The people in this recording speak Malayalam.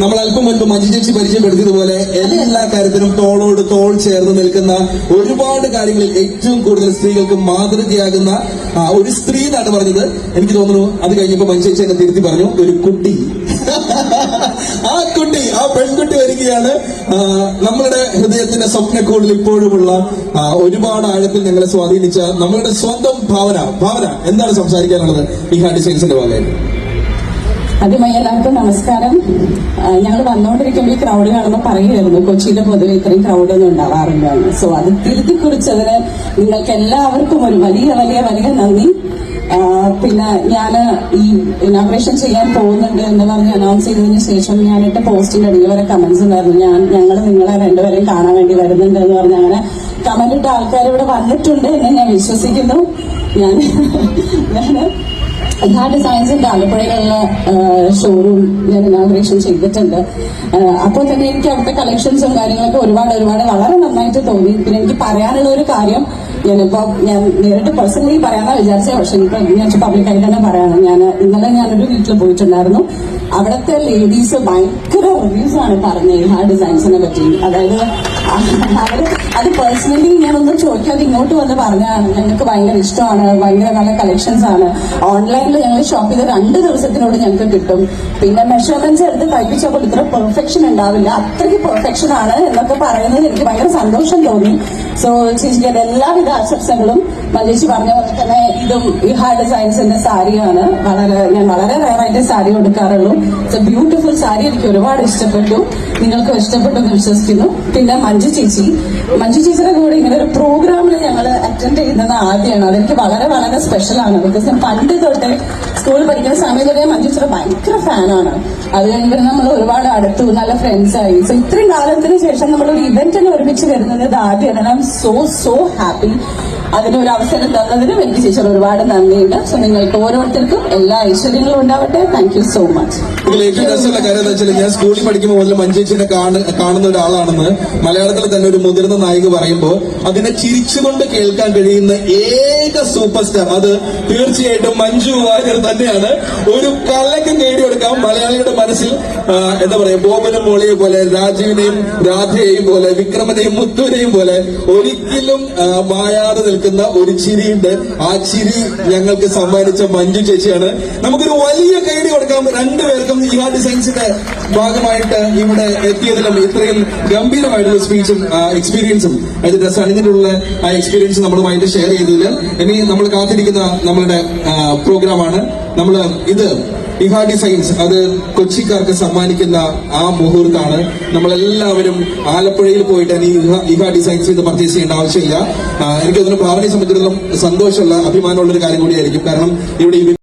നമ്മൾ അല്പം മുൻപ് മഞ്ജു ചേച്ചി പരിചയപ്പെടുത്തിയതുപോലെ എല്ലാ കാര്യത്തിലും തോളോട് തോൾ ചേർന്ന് നിൽക്കുന്ന ഒരുപാട് കാര്യങ്ങളിൽ ഏറ്റവും കൂടുതൽ സ്ത്രീകൾക്ക് മാതൃകയാകുന്ന ഒരു സ്ത്രീ എന്നാണ് പറഞ്ഞത്. എനിക്ക് തോന്നുന്നു അത് കഴിഞ്ഞപ്പോ മഞ്ജു ചേച്ചി എന്നെ തിരുത്തി പറഞ്ഞു ഒരു കുട്ടി. ആ പെൺകുട്ടി വരികയാണ്. നമ്മളുടെ ഹൃദയത്തിന്റെ സ്വപ്നക്കൂടിൽ ഇപ്പോഴുമുള്ള ഒരുപാട് ആഴത്തിൽ ഞങ്ങളെ സ്വാധീനിച്ച നമ്മളുടെ സ്വന്തം ഭാവന എന്താണ് സംസാരിക്കാനുള്ളത് ഇഹാ ഡിസൈൻസിന്റെ ഭാഗമായിട്ട്? ആദ്യമായി എല്ലാവർക്കും നമസ്കാരം. ഞങ്ങൾ വന്നുകൊണ്ടിരിക്കുമ്പോൾ ഈ ക്രൗഡ് കാണുമ്പോൾ പറയുമായിരുന്നു കൊച്ചിയിലെ പൊതുവെ ഇത്രയും ക്രൗഡൊന്നും ഉണ്ടാവാറില്ല. സോ അത് തിരുത്തി കുറിച്ചതിന് നിങ്ങൾക്ക് എല്ലാവർക്കും ഒരു വലിയ വലിയ വലിയ നന്ദി. പിന്നെ ഞാൻ ഈ ഇനോഗ്രേഷൻ ചെയ്യാൻ പോകുന്നുണ്ട് എന്ന് പറഞ്ഞ് അനൗൺസ് ചെയ്തതിന് ശേഷം ഞാനിട്ട പോസ്റ്റിന്റെ അടിയിൽ വരെ കമന്റ്സ് ഉണ്ടായിരുന്നു. ഞങ്ങൾ നിങ്ങളെ രണ്ടുപേരെയും കാണാൻ വേണ്ടി വരുന്നുണ്ട് എന്ന് പറഞ്ഞ് അങ്ങനെ കമന്റ് ഇട്ട ആൾക്കാർ ഇവിടെ വന്നിട്ടുണ്ട് എന്ന് ഞാൻ വിശ്വസിക്കുന്നു. ഞാൻ ഇഹാ ഡിസൈൻസിന്റെ ആലപ്പുഴയിലുള്ള ഷോറൂം ഞാൻ ഇനോഗ്രേഷൻ ചെയ്തിട്ടുണ്ട്. അപ്പോൾ തന്നെ എനിക്ക് അവിടുത്തെ കളക്ഷൻസും കാര്യങ്ങളൊക്കെ ഒരുപാട് വളരെ നന്നായിട്ട് തോന്നി. പിന്നെ എനിക്ക് പറയാനുള്ള ഒരു കാര്യം ഞാൻ നേരിട്ട് പേഴ്സണലി പറയാനാ വിചാരിച്ചത്, പക്ഷെ ഞാൻ പബ്ലിക്കായിട്ട് തന്നെ പറയണം. ഇന്നലെ ഞാനൊരു വീട്ടിൽ പോയിട്ടുണ്ടായിരുന്നു. അവിടുത്തെ ലേഡീസ് ഭയങ്കര റിവ്യൂസ് ആണ് പറഞ്ഞത് ഇഹാ ഡിസൈൻസിനെ പറ്റി. അതായത് അത് പേഴ്സണലി ഞാനൊന്നും ചോദിക്കാതെ ഇങ്ങോട്ട് വന്ന് പറഞ്ഞതാണ്. ഞങ്ങൾക്ക് ഭയങ്കര ഇഷ്ടമാണ്, ഭയങ്കര നല്ല കളക്ഷൻസ് ആണ്. ഓൺലൈനിൽ ഞങ്ങൾ ഷോപ്പ് ചെയ്ത് 2 ദിവസത്തിനോട് ഞങ്ങൾക്ക് കിട്ടും. പിന്നെ മെഷർമെന്റ്സ് എടുത്ത് തയ്പ്പിച്ചപ്പോൾ ഇത്ര പെർഫെക്ഷൻ ഉണ്ടാവില്ല, അത്രയ്ക്ക് പെർഫെക്ഷൻ ആണ് എന്നൊക്കെ പറയുന്നത് എനിക്ക് ഭയങ്കര സന്തോഷം തോന്നി. സോ ചേച്ചിക്ക് എല്ലാവിധ ആശംസകളും. മഞ്ജേച്ചി പറഞ്ഞ പോലെ തന്നെ ഇതും ഇഹാ ഡിസൈൻസിന്റെ സാരിയാണ്. ഞാൻ വളരെ റയറായിട്ട് സാരി കൊടുക്കാറുള്ളൂ. It's a beautiful sari. എനിക്ക് ഒരുപാട് ഇഷ്ടപ്പെട്ടു, നിങ്ങൾക്കും ഇഷ്ടപ്പെട്ടു എന്ന് വിശ്വസിക്കുന്നു. പിന്നെ മഞ്ജു ചേച്ചിയുടെ കൂടെ ഇങ്ങനെ ഒരു പ്രോഗ്രാമിൽ ഞങ്ങൾ അറ്റൻഡ് ചെയ്യുന്നത് ആദ്യമാണ്. അതെനിക്ക് വളരെ സ്പെഷ്യലാണ്. ബിക്കോസ് ഞാൻ പണ്ട് തൊട്ടേ സ്കൂളിൽ പഠിക്കുന്ന സമയത്ത് മഞ്ജു ചേച്ചിയുടെ ഭയങ്കര ഫാനാണ്. അത് കഴിഞ്ഞ് നമ്മൾ ഒരുപാട് അടുത്തു, നല്ല ഫ്രണ്ട്സായി. സോ ഇത്രയും കാലത്തിന് ശേഷം നമ്മളൊരു ഇവന്റിന് ഒരുമിച്ച് വരുന്നത് ഇത് ആദ്യമാണ്. I M so happy. അതിനൊരു അവസരം തന്നതിനും എനിക്ക് ചേച്ചിയോട് ഒരുപാട് നന്ദിയുണ്ട്. സോ നിങ്ങൾക്ക് ഓരോരുത്തർക്കും എല്ലാ ഐശ്വര്യങ്ങളും ഉണ്ടാവട്ടെ. Thank you so much. ഏറ്റവും രസമുള്ള കാര്യം എന്താ വെച്ചാൽ ഞാൻ സ്കൂളിൽ പഠിക്കുമ്പോൾ മുതൽ മഞ്ജേച്ചിനെ കാണുന്ന ഒരാളാണെന്ന് മലയാളത്തിൽ തന്നെ ഒരു മുതിർന്ന നായിക പറയുമ്പോൾ അതിനെ ചിരിച്ചുകൊണ്ട് കേൾക്കാൻ കഴിയുന്ന ഏക സൂപ്പർ സ്റ്റാർ അത് തീർച്ചയായിട്ടും മഞ്ജു വാര്യർ തന്നെയാണ്. ഒരു കലക്ക് നേടിയെടുക്കാം മലയാളിയുടെ മനസ്സിൽ. എന്താ പറയാ, ബോബനും മോളിയെ പോലെ, രാജീവിനെയും രാധയെയും പോലെ, വിക്രമനെയും മുത്തുവിനെയും പോലെ ഒരിക്കലും മായാതെ നിൽക്കുന്ന ഒരു ചിരിയുണ്ട്. ആ ചിരി ഞങ്ങൾക്ക് സമ്മാനിച്ച മഞ്ജു ചേച്ചിയാണ്. നമുക്കൊരു വലിയ കൈഡി കൊടുക്കാം രണ്ടുപേർക്കും ഇഹാ ഡിസൈൻസിന്റെ ഭാഗമായിട്ട് ഇവിടെ എത്തിയതിലും ഇത്രയും ഗംഭീരമായിട്ടുള്ള സ്പീച്ചും എക്സ്പീരിയൻസും അതിന്റെ രസണിഞ്ഞിട്ടുള്ള ആ എക്സ്പീരിയൻസ് നമ്മളുമായിട്ട് ഷെയർ ചെയ്തതിൽ ഇനി നമ്മൾ കാത്തിരിക്കുന്ന നമ്മളുടെ പ്രോഗ്രാമാണ്. ഇത് ഇഹാ ഡിസൈൻസ് അത് കൊച്ചിക്കാർക്ക് സമ്മാനിക്കുന്ന ആ മുഹൂർത്താണ്. നമ്മളെല്ലാവരും ആലപ്പുഴയിൽ പോയിട്ട് ഇഹാ ഡിസൈൻസ് ഇത് പർച്ചേസ് ചെയ്യേണ്ട ആവശ്യമില്ല. എനിക്ക് തോന്നുന്നു ഭാവനയെ സംബന്ധിച്ചിടത്തോളം സന്തോഷമുള്ള അഭിമാനമുള്ള ഒരു കാര്യം കൂടിയായിരിക്കും. കാരണം ഇവിടെ